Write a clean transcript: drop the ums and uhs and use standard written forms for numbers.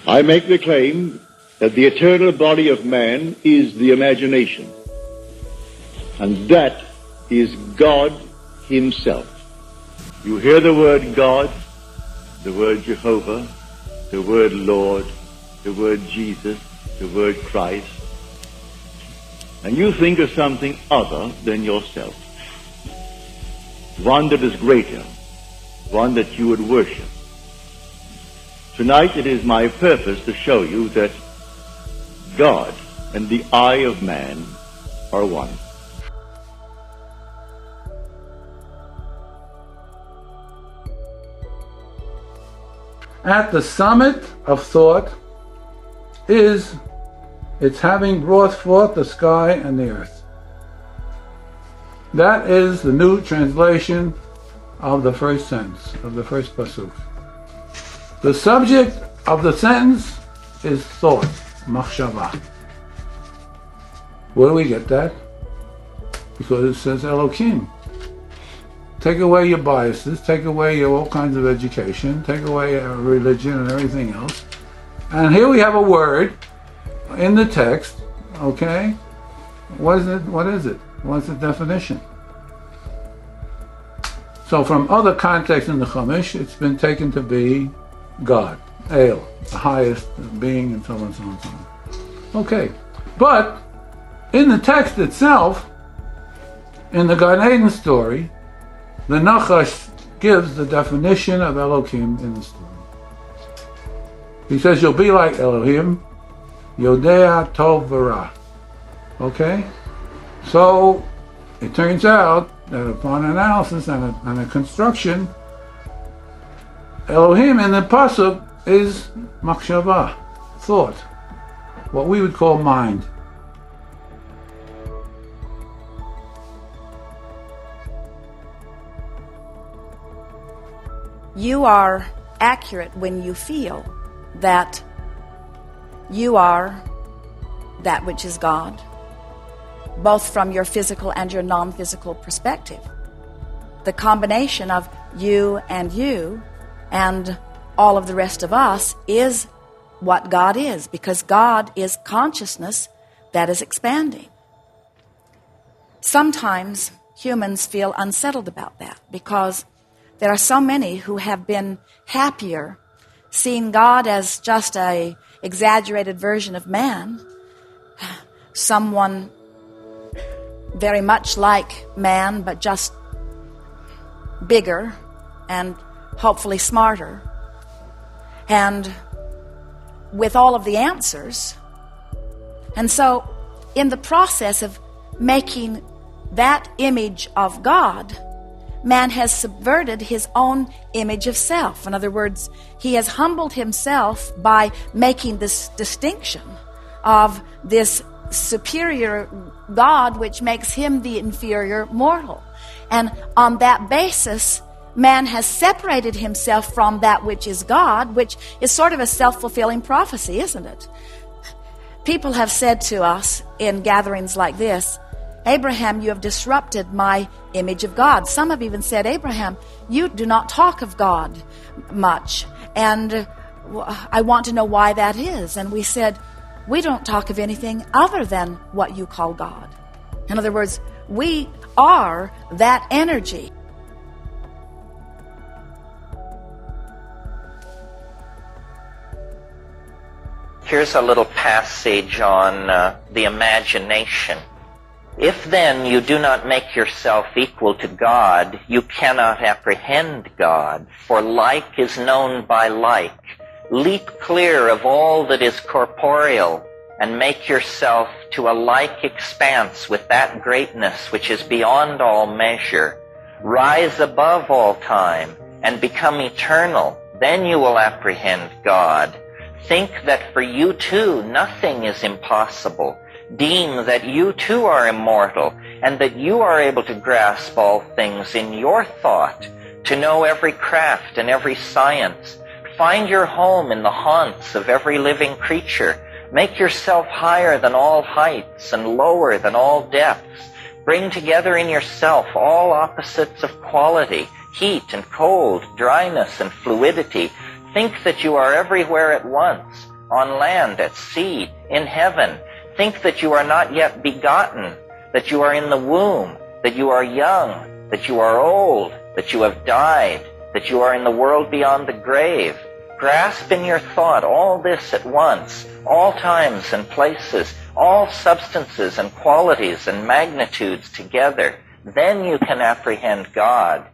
I make the claim that the eternal body of man is the imagination, and that is God himself. You hear the word God, the word Jehovah, the word Lord, the word Jesus, the word Christ, and you think of something other than yourself, one that is greater, one that you would worship. Tonight it is my purpose to show you that God and the eye of man are one. At the summit of thought is its having brought forth the sky and the earth. That is the new translation of the first sentence, of the first pasuk. The subject of the sentence is thought, machshava. Where do we get that? Because it says Elohim. Take away your biases, take away your all kinds of education, take away your religion and everything else. And here we have a word in the text, okay? What is it? What's the definition? So from other contexts in the Chumash, it's been taken to be God, El, the highest being, and so on and so on and so on. Okay, but in the text itself, in the Gan Eden story, the Nachash gives the definition of Elohim in the story. He says, you'll be like Elohim, Yodea Tov V'Ra. Okay? So, it turns out that upon analysis and a construction, Elohim in the pasuk is machshava, thought, what we would call mind. You are accurate when you feel that you are that which is God, both from your physical and your non-physical perspective. The combination of you and all of the rest of us is what God is, because God is consciousness that is expanding. Sometimes humans feel unsettled about that because there are so many who have been happier seeing God as just an exaggerated version of man, someone very much like man, but just bigger and hopefully smarter, and with all of the answers. And so, in the process of making that image of God, man has subverted his own image of self. In other words, he has humbled himself by making this distinction of this superior God, which makes him the inferior mortal. And on that basis, man has separated himself from that which is God, which is sort of a self-fulfilling prophecy, isn't it? People have said to us in gatherings like this, Abraham, you have disrupted my image of God. Some have even said, Abraham, you do not talk of God much, and I want to know why that is. And we said, we don't talk of anything other than what you call God. In other words, we are that energy. Here's a little passage on the imagination. If then you do not make yourself equal to God, you cannot apprehend God, for like is known by like. Leap clear of all that is corporeal, and make yourself to a like expanse with that greatness which is beyond all measure. Rise above all time, and become eternal. Then you will apprehend God. Think that for you too nothing is impossible. Deem that you too are immortal, and that you are able to grasp all things in your thought, to know every craft and every science. Find your home in the haunts of every living creature. Make yourself higher than all heights and lower than all depths. Bring together in yourself all opposites of quality, heat and cold, dryness and fluidity. Think that you are everywhere at once. on land, at sea, in heaven. Think that you are not yet begotten, that you are in the womb, that you are young, that you are old, that you have died, that you are in the world beyond the grave. Grasp in your thought all this at once, all times and places, all substances and qualities and magnitudes together. Then you can apprehend God.